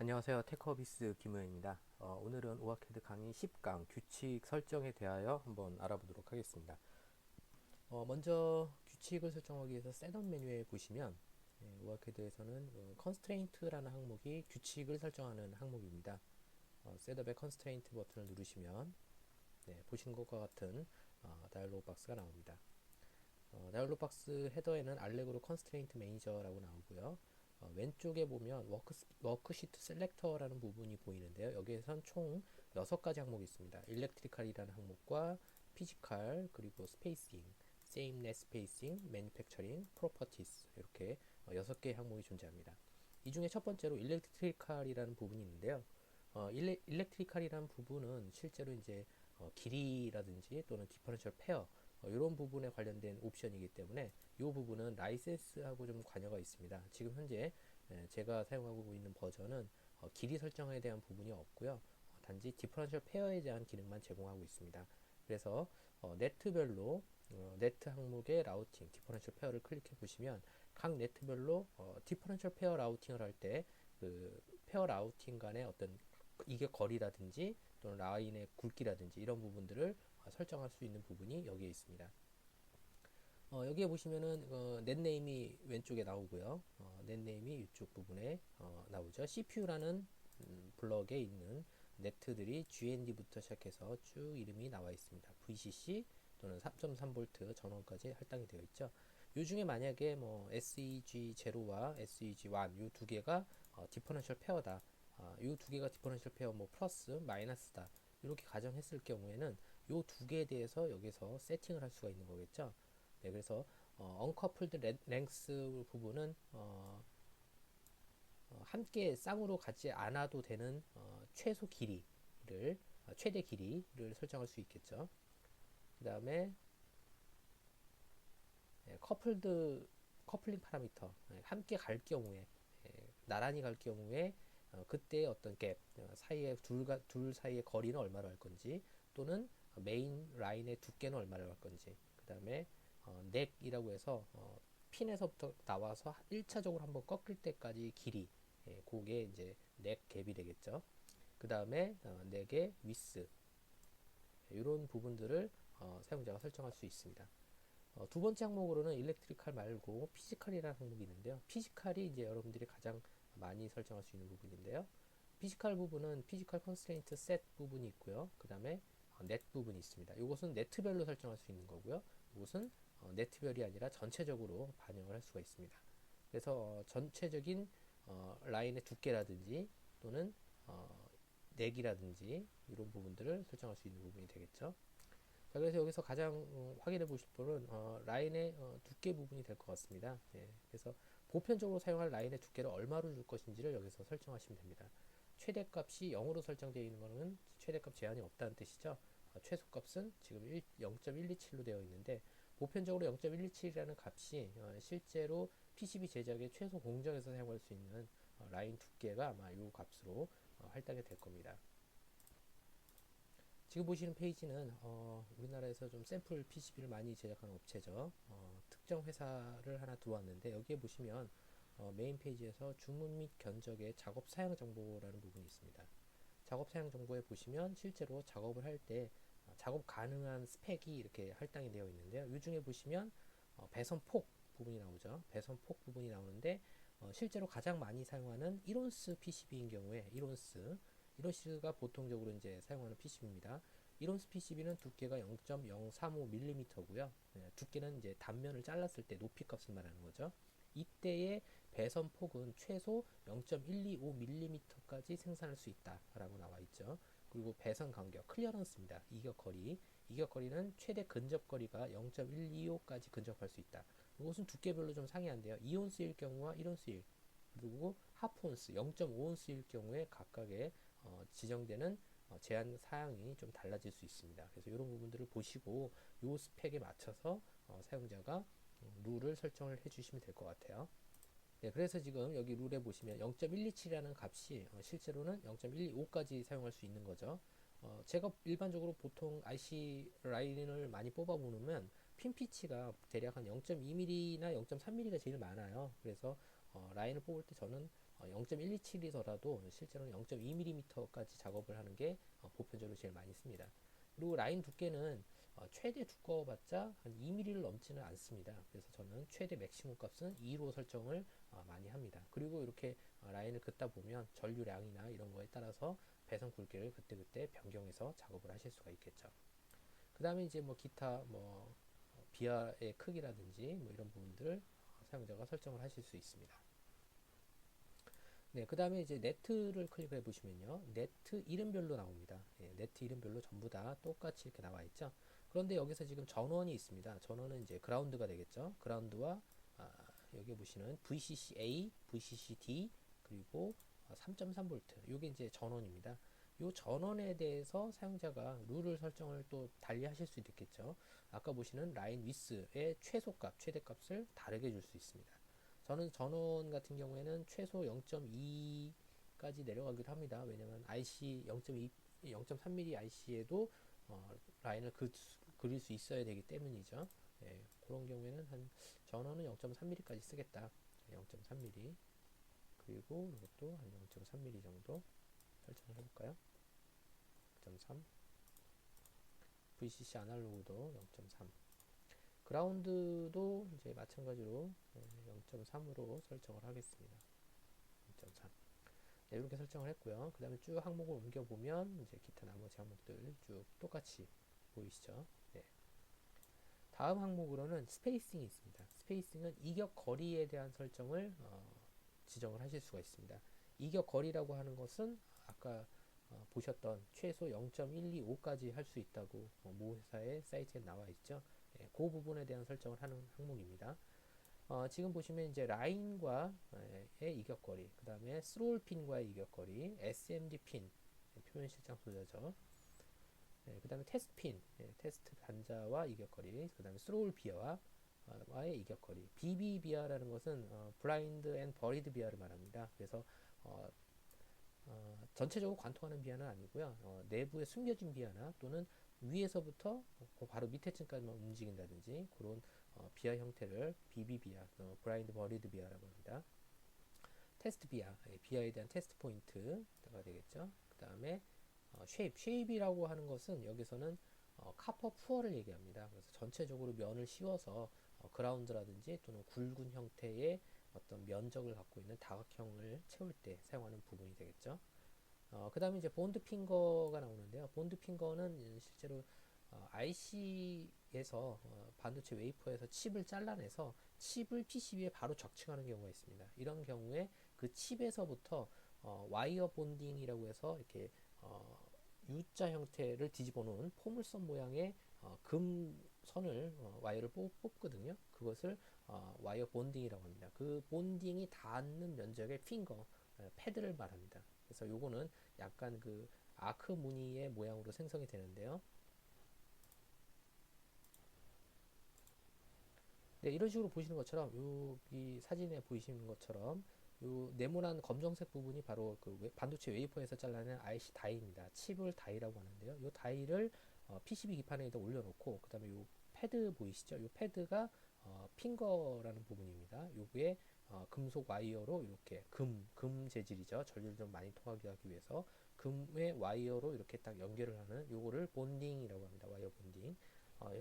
안녕하세요. 테크어비스 김우현입니다. 오늘은 오아캐드 강의 10강 규칙 설정에 대하여 한번 알아보도록 하겠습니다. 먼저 규칙을 설정하기 위해서 셋업 메뉴에 보시면 오아캐드에서는 컨스트레인트라는 항목이 규칙을 설정하는 항목입니다. 셋업의 컨스트레인트 버튼을 누르시면 보신 것과 같은 다이얼로그 박스가 나옵니다. 다이얼로그 박스 헤더에는 알렉으로 컨스트레인트 매니저라고 나오고요. 왼쪽에 보면 워크시트 셀렉터라는 부분이 보이는데요. 여기에선 총 6가지 항목이 있습니다. 일렉트리컬이라는 항목과 피지컬, 그리고 스페이싱, sameness spacing, manufacturing, properties 이렇게 6개의 항목이 존재합니다. 이 중에 첫 번째로 일렉트리컬이라는 부분이 있는데요. 일렉트리컬이라는 부분은 실제로 이제 길이라든지 또는 디퍼런셜 페어 이런 부분에 관련된 옵션이기 때문에 이 부분은 라이센스하고 좀 관여가 있습니다. 지금 현재 제가 사용하고 있는 버전은 길이 설정에 대한 부분이 없고요. 단지 디퍼런셜 페어에 대한 기능만 제공하고 있습니다. 그래서 네트별로 네트 항목의 라우팅, 디퍼런셜 페어를 클릭해 보시면 각 네트별로 디퍼런셜 페어 라우팅을 할 때 그 페어 라우팅 간의 어떤 이게 거리라든지 또는 라인의 굵기라든지 이런 부분들을 설정할 수 있는 부분이 여기에 있습니다. 여기에 보시면은 넷네임이 왼쪽에 나오고요. 넷네임이 이쪽 부분에 나오죠. CPU라는 블럭에 있는 네트들이 GND부터 시작해서 쭉 이름이 나와 있습니다. VCC 또는 3.3V 전원까지 할당이 되어 있죠. 이 중에 만약에 뭐 SEG0와 SEG1 이 두 개가 디퍼런셜 페어다. 이 두 개가 디퍼런셜 페어 뭐 플러스 마이너스다. 이렇게 가정했을 경우에는 이 두 개에 대해서 여기서 세팅을 할 수가 있는 거겠죠. 네, 그래서 언커플드 랭스 부분은 함께 쌍으로 같지 않아도 되는 최소 길이를 최대 길이를 설정할 수 있겠죠. 그 다음에 커플링 파라미터 함께 갈 경우에 나란히 갈 경우에 그때 어떤 갭 사이에 둘 사이의 거리는 얼마로 할 건지 또는 메인 라인의 두께는 얼마로 할 건지 그 다음에 넥이라고 해서 핀에서부터 나와서 1차적으로 한번 꺾일 때까지 길이 그게 이제 넥 갭이 되겠죠. 그 다음에 넥의 위스 이런 부분들을 사용자가 설정할 수 있습니다. 두 번째 항목으로는 일렉트리컬 말고 피지컬이라는 항목이 있는데요. 피지컬이 이제 여러분들이 가장 많이 설정할 수 있는 부분인데요. 피지컬 부분은 피지컬 컨스트레인트 셋 부분이 있고요. 그 다음에 넷 부분이 있습니다. 이것은 네트별로 설정할 수 있는 거고요. 이것은 네트별이 아니라 전체적으로 반영을 할 수가 있습니다. 그래서 전체적인 라인의 두께라든지 또는 넥이라든지 이런 부분들을 설정할 수 있는 부분이 되겠죠. 자, 그래서 여기서 가장 확인해 보실 분은 라인의 두께 부분이 될 것 같습니다. 그래서 보편적으로 사용할 라인의 두께를 얼마로 줄 것인지를 여기서 설정하시면 됩니다. 최대값이 0으로 설정되어 있는 것은 최대값 제한이 없다는 뜻이죠. 최소값은 지금 0.127로 되어 있는데 보편적으로 0.127이라는 값이 실제로 PCB 제작의 최소 공정에서 사용할 수 있는 라인 두께가 아마 이 값으로 할당이 될 겁니다. 지금 보시는 페이지는 우리나라에서 좀 샘플 PCB를 많이 제작하는 업체죠. 특정 회사를 하나 두었는데 여기에 보시면 메인 페이지에서 주문 및 견적의 작업 사양 정보라는 부분이 있습니다. 작업 사양 정보에 보시면 실제로 작업을 할 때 작업 가능한 스펙이 이렇게 할당이 되어 있는데요. 이 중에 보시면 배선폭 부분이 나오죠. 배선폭 부분이 나오는데 실제로 가장 많이 사용하는 1온스 PCB인 경우에 1온스가 보통적으로 이제 사용하는 PCB입니다. 1온스 PCB는 두께가 0.035mm고요. 두께는 이제 단면을 잘랐을 때 높이 값을 말하는 거죠. 이때의 배선 폭은 최소 0.125mm까지 생산할 수 있다라고 나와 있죠. 그리고 배선 간격, 클리어런스입니다. 이격거리는 최대 근접거리가 0.125까지 근접할 수 있다. 이것은 두께별로 좀 상이한데요. 2온스일 경우와 1온스일 그리고 하프온스 0.5온스일 경우에 각각의 지정되는 제한 사항이 좀 달라질 수 있습니다. 그래서 이런 부분들을 보시고 이 스펙에 맞춰서 사용자가 룰을 설정을 해주시면 될 것 같아요. 네, 그래서 지금 여기 룰에 보시면 0.127이라는 값이 실제로는 0.125까지 사용할 수 있는 거죠. 제가 일반적으로 보통 IC 라인을 많이 뽑아 보면 핀 피치가 대략 한 0.2mm나 0.3mm가 제일 많아요. 그래서 라인을 뽑을 때 저는 0.127이더라도 실제로는 0.2mm까지 작업을 하는 게 보편적으로 제일 많이 씁니다. 그리고 라인 두께는 최대 두꺼워봤자 한 2mm를 넘지는 않습니다. 그래서 저는 최대 맥시멈 값은 2로 설정을 많이 합니다. 그리고 이렇게 라인을 긋다 보면 전류량이나 이런 거에 따라서 배선 굵기를 그때그때 변경해서 작업을 하실 수가 있겠죠. 그 다음에 이제 뭐 기타 뭐 비하의 크기라든지 뭐 이런 부분들을 사용자가 설정을 하실 수 있습니다. 네, 그 다음에 이제 네트를 클릭해 보시면요. 네트 이름별로 나옵니다. 예, 네트 이름별로 전부 다 똑같이 이렇게 나와 있죠. 그런데 여기서 지금 전원이 있습니다. 전원은 이제 그라운드가 되겠죠. 그라운드와 여기 보시는 VCC-A, VCC-D 그리고 3.3V 이게 이제 전원입니다. 이 전원에 대해서 사용자가 룰을 설정을 또 달리 하실 수 있겠죠. 아까 보시는 라인 위스의 최소값, 최대값을 다르게 줄 수 있습니다. 저는 전원 같은 경우에는 최소 0.2까지 내려가기도 합니다. 왜냐면 IC 0.2, 0.3mm IC에도 라인을 그릴 수 있어야 되기 때문이죠. 예, 그런 경우에는 한 전원은 0.3mm까지 쓰겠다. 0.3mm 그리고 이것도 한 0.3mm 정도 설정을 해볼까요? 0.3 VCC 아날로그도 0.3 그라운드도 이제 마찬가지로 0.3으로 설정을 하겠습니다. 0.3 네, 이렇게 설정을 했고요. 그 다음에 쭉 항목을 옮겨보면 이제 기타 나머지 항목들 쭉 똑같이 보이시죠? 네. 다음 항목으로는 스페이싱이 있습니다. 스페이싱은 이격 거리에 대한 설정을 지정을 하실 수가 있습니다. 이격 거리라고 하는 것은 아까 보셨던 최소 0.125까지 할 수 있다고 모 회사의 사이트에 나와 있죠. 예, 그 부분에 대한 설정을 하는 항목입니다. 지금 보시면 이제 라인과의 이격거리, 그 다음에 스롤 핀과의 이격거리, SMD 핀, 표면 실장 소자죠. 그 다음에 테스트 핀, 테스트 단자와 이격거리, 그 다음에 스롤 비어와 와의 이격거리. BB 비아라는 것은 블라인드 앤 버리드 비아를 말합니다. 그래서 전체적으로 관통하는 비아는 아니고요. 내부에 숨겨진 비아나 또는 위에서부터 바로 밑에 층까지만 움직인다든지 그런 비아 형태를 BB 비아, 브라인드 버리드 비아라고 합니다. 테스트 비아, 비아에 대한 테스트 포인트가 되겠죠. 그 다음에 쉐입이라고 하는 것은 여기서는 카퍼 푸어를 얘기합니다. 그래서 전체적으로 면을 씌워서 그라운드라든지 또는 굵은 형태의 어떤 면적을 갖고 있는 다각형을 채울 때 사용하는 부분이 되겠죠. 그 다음에 이제 본드 핑거가 나오는데요. 본드 핑거는 실제로 IC에서 반도체 웨이퍼에서 칩을 잘라내서 칩을 PCB에 바로 적층하는 경우가 있습니다. 이런 경우에 그 칩에서부터 와이어 본딩이라고 해서 이렇게 U자 형태를 뒤집어 놓은 포물선 모양의 금선을 와이어를 뽑거든요. 그것을 와이어 본딩이라고 합니다. 그 본딩이 닿는 면적의 핑거, 패드를 말합니다. 그래서 요거는 약간 그 아크 무늬의 모양으로 생성이 되는데요. 네, 이런 식으로 보시는 것처럼 여기 사진에 보이시는 것처럼 요 네모난 검정색 부분이 바로 그 반도체 웨이퍼에서 잘라낸 IC 다이입니다. 칩을 다이라고 하는데요. 요 다이를 PCB 기판에다 올려놓고 그 다음에 요 패드 보이시죠? 요 패드가 핑거라는 부분입니다. 요게 금속 와이어로 이렇게 금 재질이죠. 전류를 좀 많이 통하게 하기 위해서 금의 와이어로 이렇게 딱 연결을 하는 요거를 본딩이라고 합니다. 와이어 본딩.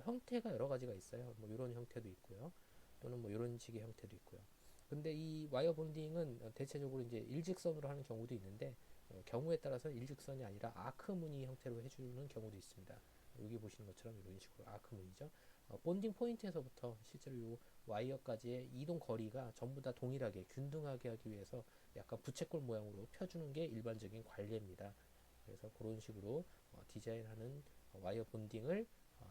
형태가 여러 가지가 있어요. 뭐 이런 형태도 있고요. 또는 뭐 이런 식의 형태도 있고요. 근데 이 와이어 본딩은 대체적으로 이제 일직선으로 하는 경우도 있는데 경우에 따라서 일직선이 아니라 아크 무늬 형태로 해주는 경우도 있습니다. 여기 보시는 것처럼 이런 식으로 아크 무늬죠. 본딩 포인트에서부터 실제로 이 와이어까지의 이동 거리가 전부 다 동일하게 균등하게 하기 위해서 약간 부채꼴 모양으로 펴주는 게 일반적인 관례입니다. 그래서 그런 식으로 디자인하는 와이어 본딩을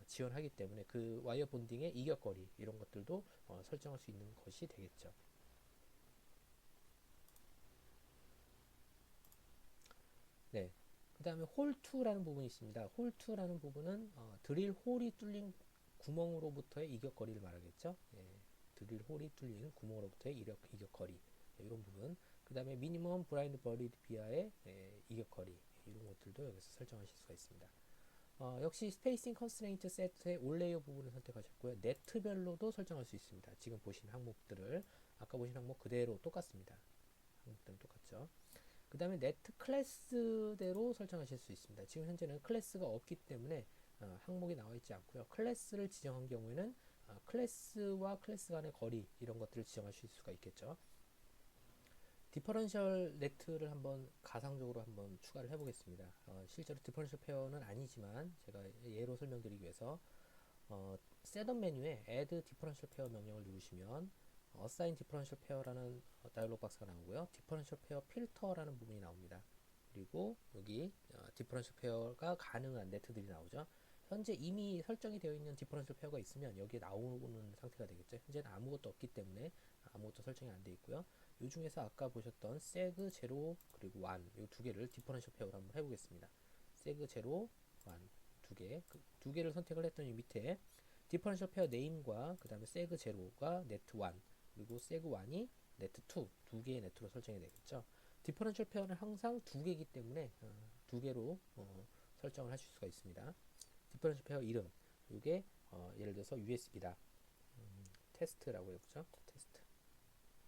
지원하기 때문에 그 와이어 본딩의 이격거리 이런 것들도 설정할 수 있는 것이 되겠죠. 네. 그 다음에 홀2라는 부분이 있습니다. 홀2라는 부분은 드릴 홀이 뚫린 구멍으로부터의 이격거리를 말하겠죠. 예, 드릴 홀이 뚫린 구멍으로부터의 이격거리 예, 이런 부분. 그 다음에 미니멈 브라인드 버리드 비아의 이격거리 이런 것들도 여기서 설정하실 수가 있습니다. 역시 스페이싱 컨스트레인트 세트의 올레이어 부분을 선택하셨고요. 네트별로도 설정할 수 있습니다. 지금 보신 항목들을 아까 보신 항목 그대로 똑같습니다. 항목 때는 똑같죠. 그 다음에 네트 클래스대로 설정하실 수 있습니다. 지금 현재는 클래스가 없기 때문에 항목이 나와 있지 않고요. 클래스를 지정한 경우에는 클래스와 클래스 간의 거리 이런 것들을 지정하실 수가 있겠죠. 디퍼런셜 네트를 한번 가상적으로 한번 추가를 해보겠습니다. 실제로 디퍼런셜 페어는 아니지만 제가 예로 설명드리기 위해서 셋업 메뉴에 add differential pair 명령을 누르시면 assign differential pair라는 다이얼로그 박스가 나오고요. differential pair filter라는 부분이 나옵니다. 그리고 여기 differential pair가 가능한 네트들이 나오죠. 현재 이미 설정이 되어 있는 differential pair가 있으면 여기에 나오는 상태가 되겠죠. 현재는 아무것도 없기 때문에 아무것도 설정이 안 되어 있고요. 이 중에서 아까 보셨던 seg 0 그리고 1 이 두 개를 differential pair로 한번 해보겠습니다. seg 0, 1 두 개, 두 개를 선택을 했더니 밑에 디퍼런셜 페어 네임과 그 다음에 세그 제로가 네트 1 그리고 세그 1이 네트 2 두 개의 네트로 설정이 되겠죠. 디퍼런셜 페어는 항상 두 개이기 때문에 두 개로 설정을 하실 수가 있습니다. 디퍼런셜 페어 이름 이게 예를 들어서 USB다. 테스트라고 해보죠. 테스트.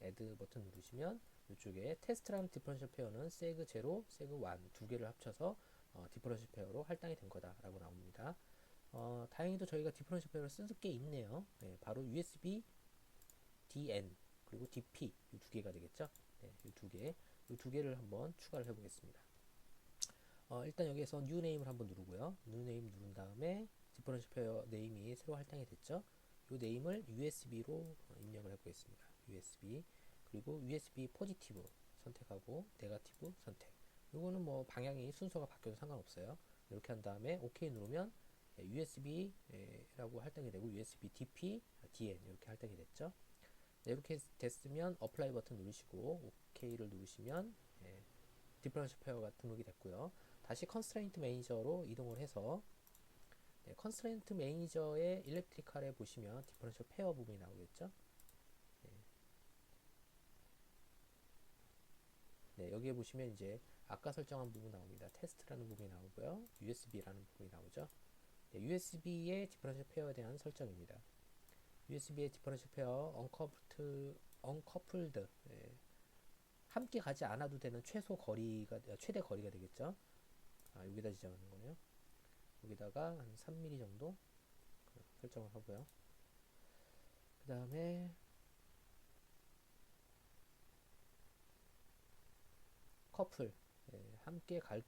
add 버튼 누르시면 이쪽에 테스트라는 디퍼런셜 페어는 세그 제로, 세그 1 두 개를 합쳐서 디퍼런셜 페어로 할당이 된 거다라고 나옵니다. 다행히도 저희가 디퍼런셜 페어를 쓸 게 있네요. 네, 바로 USB DN 그리고 DP 이 두 개가 되겠죠. 네, 이 두 개를 한번 추가를 해보겠습니다. 일단 여기에서 New Name을 한번 누르고요. New Name 누른 다음에 디퍼런셜 페어 네임이 새로 할당이 됐죠. 이 네임을 USB로 입력을 해보겠습니다. USB 그리고 USB 포지티브 선택하고 네거티브 선택. 이거는 뭐 방향이 순서가 바뀌어도 상관없어요. 이렇게 한 다음에 OK 누르면 USB라고 할당이 되고 USB DP, DN 이렇게 할당이 됐죠. 네, 이렇게 됐으면 Apply 버튼 누르시고 OK를 누르시면 디퍼런셜 페어가 등록이 됐고요. 다시 Constraint Manager로 이동을 해서 Constraint Manager의 일렉트리컬에 보시면 디퍼런셜 페어 부분이 나오겠죠. 네, 여기에 보시면 이제 아까 설정한 부분 나옵니다. 테스트라는 부분이 나오고요. USB라는 부분이 나오죠. 네, USB의 디퍼런셜 페어에 대한 설정입니다. USB의 디퍼런셜 페어 언커플드 함께 가지 않아도 되는 최대 거리가 되겠죠. 여기다 지정하는 거네요. 여기다가 한 3mm 정도 설정을 하고요. 그 다음에 커플 함께 갈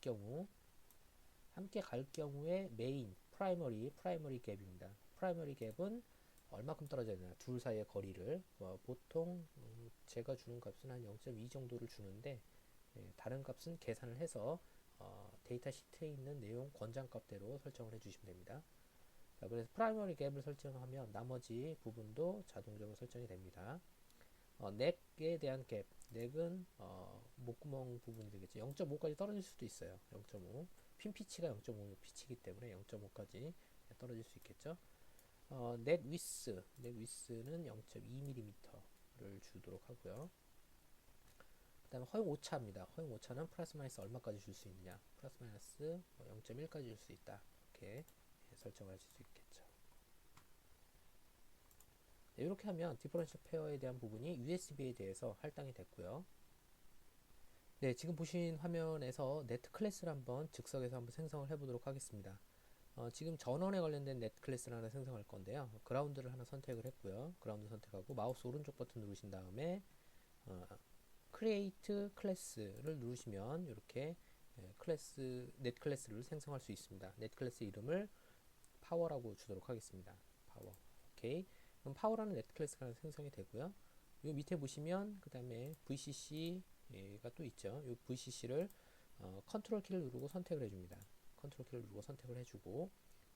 경우에 메인 프라이머리 갭입니다. 프라이머리 갭은 얼마큼 떨어져야 되나 둘 사이의 거리를 보통 제가 주는 값은 한 0.2 정도를 주는데 다른 값은 계산을 해서 데이터 시트에 있는 내용 권장값대로 설정을 해주시면 됩니다. 자, 그래서 프라이머리 갭을 설정하면 나머지 부분도 자동적으로 설정이 됩니다. 넥에 대한 갭, 넥은 목구멍 부분이 되겠죠. 0.5까지 떨어질 수도 있어요. 0.5. 핀 피치가 0.5 피치이기 때문에 0.5까지 떨어질 수 있겠죠. 넥 위스는 0.2mm를 주도록 하고요. 그 다음에 허용 오차입니다. 허용 오차는 플러스 마이너스 얼마까지 줄 수 있느냐. 플러스 마이너스 0.1까지 줄 수 있다. 이렇게 설정을 하실 수 있겠죠. 네, 이렇게 하면 디퍼런셜 페어에 대한 부분이 USB에 대해서 할당이 됐고요. 네, 지금 보신 화면에서 네트 클래스를 한번 즉석에서 한번 생성을 해보도록 하겠습니다. 지금 전원에 관련된 네트 클래스를 하나 생성할 건데요. 그라운드를 하나 선택을 했고요. 그라운드 선택하고 마우스 오른쪽 버튼 누르신 다음에 Create 클래스를 누르시면 이렇게 네트 클래스를 생성할 수 있습니다. 네트 클래스 이름을 파워라고 주도록 하겠습니다. 파워. 오케이. 그럼 파워라는 네트 클래스가 하나 생성이 되고요. 요 밑에 보시면 그 다음에 VCC가 또 있죠. 이 VCC를 컨트롤 키를 누르고 선택을 해줍니다. 컨트롤 키를 누르고 선택을 해주고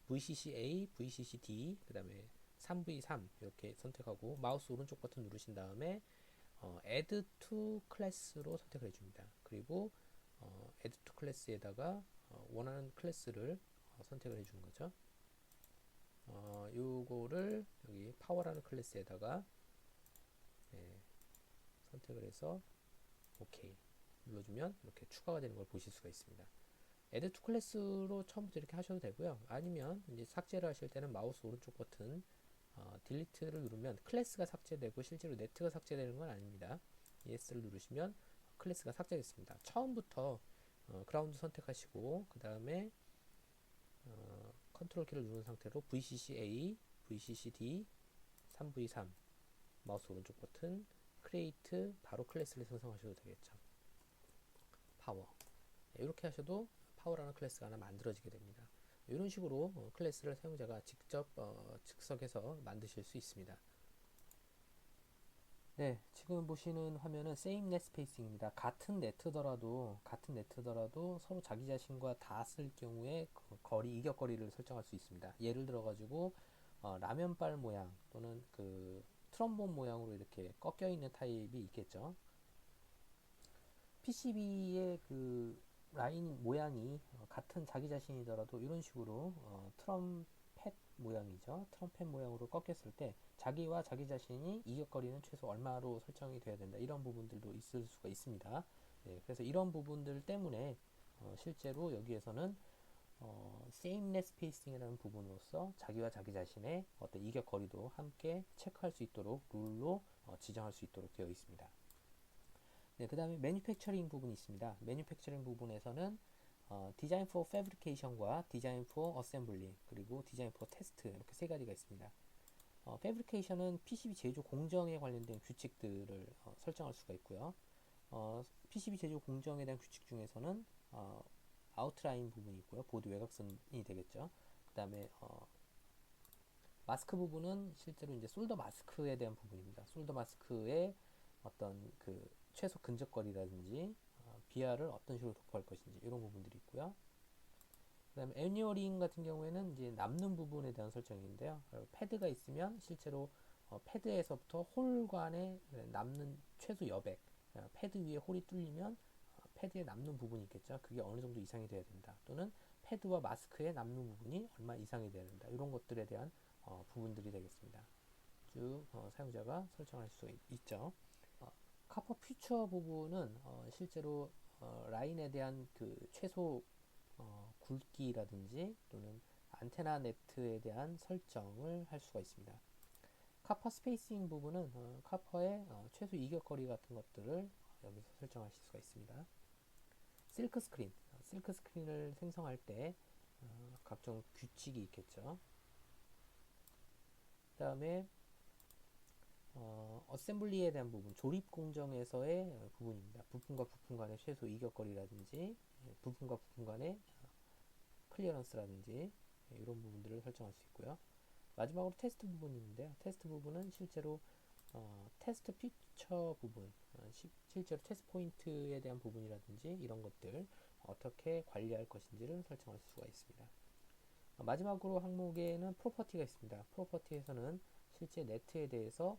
VCCA, VCCD, 그 다음에 3V3 이렇게 선택하고 마우스 오른쪽 버튼 누르신 다음에 Add to Class로 선택을 해줍니다. 그리고 Add to Class에다가 원하는 클래스를 선택을 해주는 거죠. 요거를 여기 파워라는 클래스에다가 선택을 해서 OK 눌러주면 이렇게 추가가 되는 걸 보실 수가 있습니다. Add to Class로 처음부터 이렇게 하셔도 되고요. 아니면 이제 삭제를 하실 때는 마우스 오른쪽 버튼 Delete를 누르면 클래스가 삭제되고 실제로 네트가 삭제되는 건 아닙니다. ES를 누르시면 클래스가 삭제됐습니다. 처음부터 그라운드 선택하시고 그 다음에 컨트롤 키를 누른 상태로 VCC-A, VCC-D, 3V3 마우스 오른쪽 버튼 크리에이트 바로 클래스를 생성하셔도 되겠죠. 파워 이렇게 하셔도 파워라는 클래스가 하나 만들어지게 됩니다. 이런 식으로 클래스를 사용자가 직접 즉석에서 만드실 수 있습니다. 네, 지금 보시는 화면은 same net spacing입니다. 같은 네트더라도 서로 자기 자신과 다 쓸 경우에 그 거리 이격거리를 설정할 수 있습니다. 예를 들어 가지고 라면발 모양 또는 그 트럼본 모양으로 이렇게 꺾여 있는 타입이 있겠죠. PCB의 그 라인 모양이 같은 자기 자신이더라도 이런 식으로 트럼펫 모양이죠. 트럼펫 모양으로 꺾였을 때 자기와 자기 자신이 이격거리는 최소 얼마로 설정이 돼야 된다. 이런 부분들도 있을 수가 있습니다. 네, 그래서 이런 부분들 때문에 실제로 여기에서는 same net spacing이라는 부분으로서 자기와 자기 자신의 어떤 이격거리도 함께 체크할 수 있도록 룰로 지정할 수 있도록 되어 있습니다. 네, 그 다음에 매뉴팩처링 부분이 있습니다. 매뉴팩처링 부분에서는 디자인 포 패브리케이션과 디자인 포 어셈블리 그리고 디자인 포 테스트 이렇게 세 가지가 있습니다. 패브리케이션은 PCB 제조 공정에 관련된 규칙들을 설정할 수가 있고요. PCB 제조 공정에 대한 규칙 중에서는 아웃라인 부분이 있고요. 보드 외곽선이 되겠죠. 그 다음에 마스크 부분은 실제로 이제 솔더 마스크에 대한 부분입니다. 솔더 마스크의 어떤 그 최소 근접거리라든지 비하를 어떤 식으로 도포할 것인지 이런 부분들이 있고요. 그 다음에 애니어링 같은 경우에는 이제 남는 부분에 대한 설정인데요. 패드가 있으면 실제로 패드에서부터 홀 간에 남는 최소 여백, 패드 위에 홀이 뚫리면 패드에 남는 부분이 있겠죠. 그게 어느 정도 이상이 돼야 된다. 또는 패드와 마스크에 남는 부분이 얼마 이상이 돼야 된다. 이런 것들에 대한 부분들이 되겠습니다. 쭉 사용자가 설정할 수 있죠. 카퍼 퓨처 부분은 실제로 라인에 대한 그 최소 굵기라든지 또는 안테나 네트에 대한 설정을 할 수가 있습니다. 카퍼 스페이싱 부분은 카퍼의 최소 이격거리 같은 것들을 여기서 설정하실 수가 있습니다. 실크 스크린, 실크 스크린을 생성할 때 각종 규칙이 있겠죠. 그 다음에 어셈블리에 대한 부분, 조립 공정에서의 부분입니다. 부품과 부품 간의 최소 이격거리라든지 부품과 부품 간의 클리어런스라든지 이런 부분들을 설정할 수 있고요. 마지막으로 테스트 부분이 있는데요. 테스트 부분은 실제로 테스트 피처 부분, 실제로 테스트 포인트에 대한 부분이라든지 이런 것들 어떻게 관리할 것인지를 설정할 수가 있습니다. 마지막으로 항목에는 프로퍼티가 있습니다. 프로퍼티에서는 실제 네트에 대해서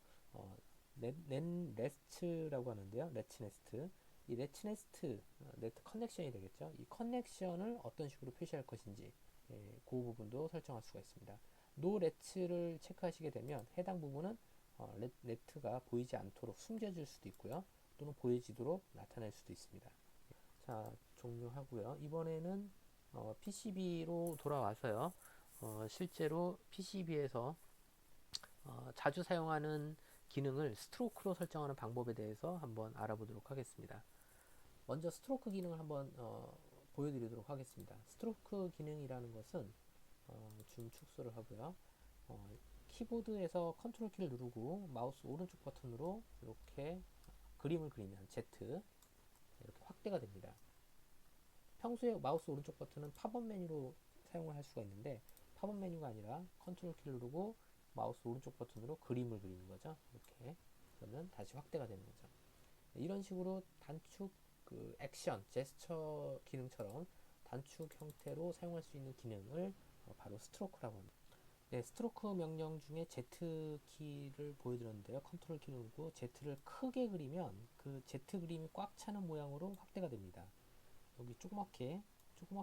레스트라고 하는데요. 레츠네스트. 이 레츠네스트 네트 커넥션이 되겠죠. 이 커넥션을 어떤 식으로 표시할 것인지 그 부분도 설정할 수가 있습니다. 노 레츠를 체크하시게 되면 해당 부분은 레트가 보이지 않도록 숨겨질 수도 있고요. 또는 보여지도록 나타낼 수도 있습니다. 자, 종료하고요. 이번에는 PCB로 돌아와서요. 실제로 PCB에서 자주 사용하는 기능을 스트로크로 설정하는 방법에 대해서 한번 알아보도록 하겠습니다. 먼저 스트로크 기능을 한번 보여드리도록 하겠습니다. 스트로크 기능이라는 것은 줌 축소를 하고요. 키보드에서 컨트롤 키를 누르고 마우스 오른쪽 버튼으로 이렇게 그림을 그리면 Z 이렇게 확대가 됩니다. 평소에 마우스 오른쪽 버튼은 팝업 메뉴로 사용을 할 수가 있는데 팝업 메뉴가 아니라 컨트롤 키를 누르고 마우스 오른쪽 버튼으로 그림을 그리는 거죠. 이렇게 그러면 다시 확대가 되는 거죠. 이런 식으로 단축 그 액션, 제스처 기능처럼 단축 형태로 사용할 수 있는 기능을 바로 스트로크라고 합니다. 네, 스트로크 명령 중에 Z키를 보여드렸는데요. 컨트롤 키를 누르고 Z를 크게 그리면 그 Z 그림이 꽉 차는 모양으로 확대가 됩니다. 여기 조그맣게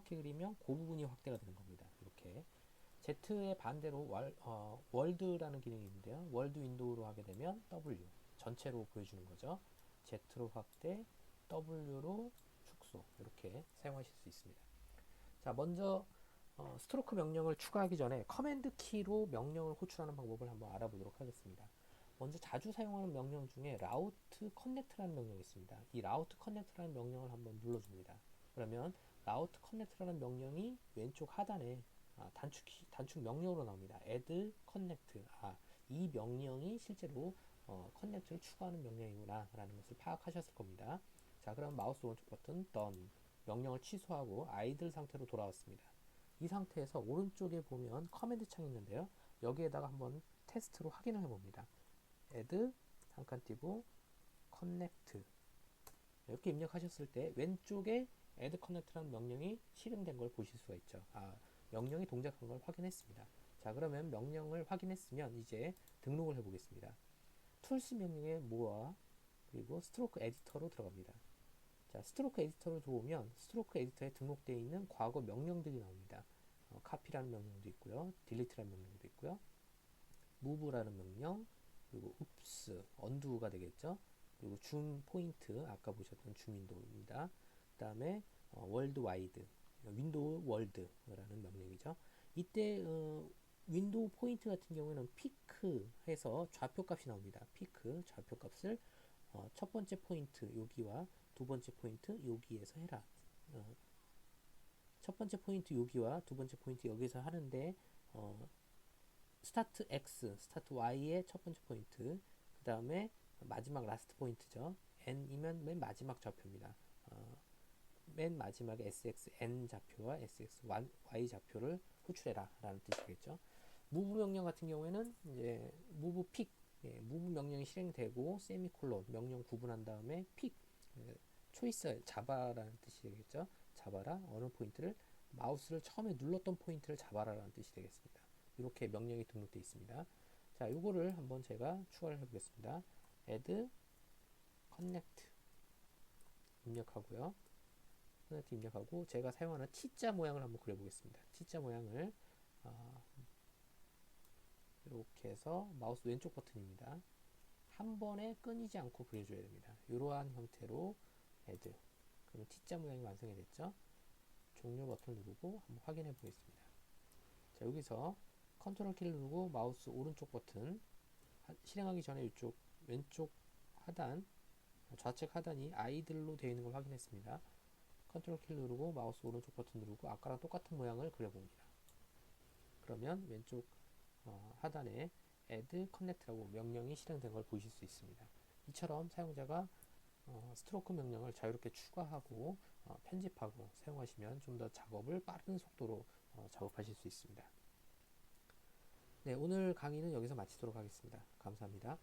그리면 그 부분이 확대가 되는 겁니다. 이렇게 Z의 반대로 월드라는 기능이 있는데요. 월드 윈도우로 하게 되면 W 전체로 보여주는 거죠. Z로 확대, W로 축소 이렇게 사용하실 수 있습니다. 자, 먼저 스트로크 명령을 추가하기 전에 커맨드 키로 명령을 호출하는 방법을 한번 알아보도록 하겠습니다. 먼저 자주 사용하는 명령 중에 route connect라는 명령이 있습니다. 이 route connect라는 명령을 한번 눌러줍니다. 그러면 route connect라는 명령이 왼쪽 하단에 단축 명령으로 나옵니다. add connect. 이 명령이 실제로 connect를 추가하는 명령이구나 라는 것을 파악하셨을 겁니다. 자, 그럼 마우스 오른쪽 버튼 done. 명령을 취소하고 idle 상태로 돌아왔습니다. 이 상태에서 오른쪽에 보면 커맨드 창이 있는데요. 여기에다가 한번 테스트로 확인을 해봅니다. add 잠깐 띄고 connect 이렇게 입력하셨을 때 왼쪽에 add connect라는 명령이 실행된 걸 보실 수가 있죠. 명령이 동작한 걸 확인했습니다. 자, 그러면 명령을 확인했으면 이제 등록을 해보겠습니다. tools 명령에 more와 그리고 stroke editor로 들어갑니다. 자, 스트로크 에디터로 들어오면 스트로크 에디터에 등록되어 있는 과거 명령들이 나옵니다. copy라는 명령도 있고요. delete라는 명령도 있고요. move라는 명령, 그리고 oops, undo가 되겠죠. 그리고 줌 포인트, 아까 보셨던 줌 윈도우입니다. 그 다음에 worldwide, 윈도우 월드라는 명령이죠. 이때 윈도우 포인트 같은 경우에는 피크 해서 좌표 값이 나옵니다. 피크, 좌표 값을 첫 번째 포인트 여기와 두 번째 포인트 여기에서 해라. 첫 번째 포인트 여기와 두 번째 포인트 여기서 하는데 스타트 X, 스타트 Y의 첫 번째 포인트, 그 다음에 마지막 라스트 포인트죠. N이면 맨 마지막 좌표입니다. 맨 마지막에 SXN 좌표와 SXY 좌표를 호출해라 라는 뜻이겠죠. move 명령 같은 경우에는 이제 move pick, move 명령이 실행되고 세미콜론 명령 구분한 다음에 pick, 초이스 잡아라는 뜻이 되겠죠. 잡아라, 어느 포인트를 마우스를 처음에 눌렀던 포인트를 잡아라라는 뜻이 되겠습니다. 이렇게 명령이 등록되어 있습니다. 자, 이거를 한번 제가 추가를 해보겠습니다. add connect 입력하고요. connect 입력하고 제가 사용하는 T자 모양을 한번 그려보겠습니다. T자 모양을 이렇게 해서 마우스 왼쪽 버튼입니다. 한 번에 끊이지 않고 그려줘야 됩니다. 이러한 형태로 add. 그러면 T자 모양이 완성이 됐죠. 종료 버튼 누르고 한번 확인해 보겠습니다. 자, 여기서 컨트롤 키를 누르고 마우스 오른쪽 버튼 실행하기 전에 이쪽 왼쪽 하단 좌측 하단이 아이들로 되어 있는 걸 확인했습니다. 컨트롤 키를 누르고 마우스 오른쪽 버튼 누르고 아까랑 똑같은 모양을 그려봅니다. 그러면 왼쪽 하단에 add connect라고 명령이 실행된 걸 보실 수 있습니다. 이처럼 사용자가 스트로크 명령을 자유롭게 추가하고 편집하고 사용하시면 좀 더 작업을 빠른 속도로 작업하실 수 있습니다. 네, 오늘 강의는 여기서 마치도록 하겠습니다. 감사합니다.